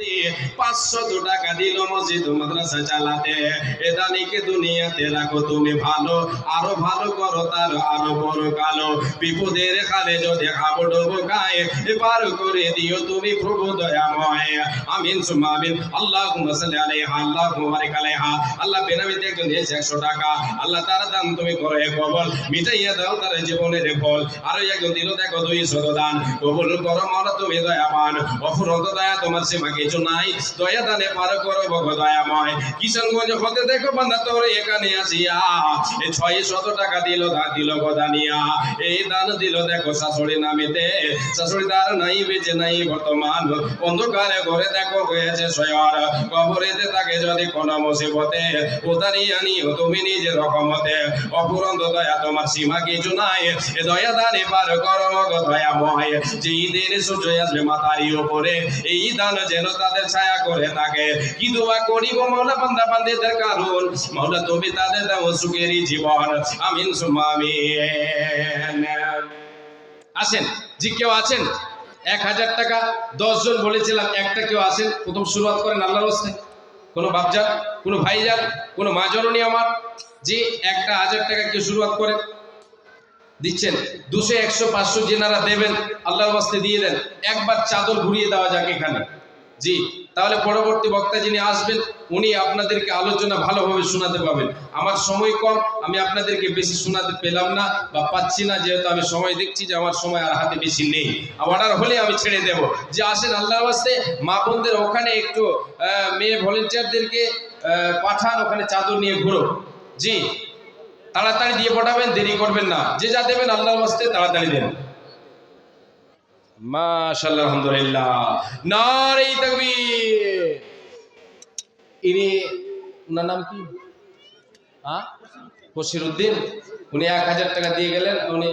প্রতি 500 টাকা দিল মসজিদ মাদ্রাসা চালাতে। এ দানিকে দুনিয়াতে রাখো তুমি ভালো, আরো ভালো করো তার আরো বড় কালো। বিপদের কালে যদি হাবুডুবু গায়ে এবার করে দিও তুমি প্রভু দয়াময়। আমিন সুম্মা আমিন। আল্লাহুম্মা সাল্লি আলাইহা আল্লাহুম্মা বারিক আলাইহা। আল্লাহ বেনামিতে একজন দিয়েছে 100 টাকা, আল্লাহ তার দান তুমি করো কবুল, মিটাইয়া দাও তার জীবনের ফল। আর একজন দিল দেখো 200 দান, কবুল করো মাওলা তুমি দয়াবান। অফুরন্ত দয়া তোমার সীমা কিছু নাই, দয়া দানে পার করো ভগো দয়াময়। কিশোরগঞ্জ হতে দেখো বান্দা তোর এখানে আসিয়া এই 600 টাকা দিল গদানিয়া। এই দান দিল দেখো শাশুড়ি নামিতে, শাশুড়ি তার নাই বেঁচে নাই বর্তমান, অন্ধকারে ঘরে দেখো হয়েছে শয়ন। কবরেতে তাকে যদি কোনো মুসিবতে উতারিয়া নিও তুমি নিজের রকমতে। অফুরন্ত দয়া তোমার সীমা কিছু নাই, এ দয়া দানে পার করো গো দয়াময়। যেই দিন সূর্য আসবে মাথার উপরে, এই দান যেন তাদের ছায়া করে থাকে। কি দোয়া করিব মাওলা বান্দা বান্দিদের কারণ, মাওলা তুমি তাদের দাও সুখেরই জীবন। আমিন সুম্মা আমিন। আসেন জি, কেউ আছেন 1000 টাকা 10 জন বলেছিলাম, একটা কেউ আসেন, প্রথম শুরুয়াত করেন আল্লাহর রাস্তায়। কোনো বাপজান, কোনো ভাইজান, কোনো মা জননী আমার, যে একটা 1000 টাকা কেউ শুরুয়াত করেন। দিচ্ছেন 200 100 500 যেনারা দেবেন আল্লাহর ওয়াস্তে দিয়ে দেন। একবার চাদর ঘুরিয়ে দেওয়া যাক এখানে, জি, তাহলে পরবর্তী বক্তা যিনি আসবেন উনি আপনাদেরকে আলোচনা ভালোভাবে শোনাতে পাবেন। আমার সময় কম, আমি আপনাদেরকে বেশি শোনাতে পেলাম না বা পাচ্ছি না, যেহেতু আমি সময় দেখছি যে আমার সময় আর হাতে বেশি নেই। অর্ডার হলে আমি ছেড়ে দেব। যে আসেন আল্লাহর ওয়াস্তে, মা বোনদের ওখানে একটু মেয়ে ভলেন্টিয়ারদেরকে পাঠান, ওখানে চাদর নিয়ে ঘুরো। জি, তাড়াতাড়ি দিয়ে পাঠাবেন, দেরি করবেন না। যে যা দেবেন আল্লাহর ওয়াস্তে তাড়াতাড়ি দেন। মাশাআল্লাহ, আলহামদুলিল্লাহ, নারে তাকবীর। ইনি, ওনার নাম কি? বশির উদ্দিন। উনি 1000 টাকা দিয়ে গেলেন। উনি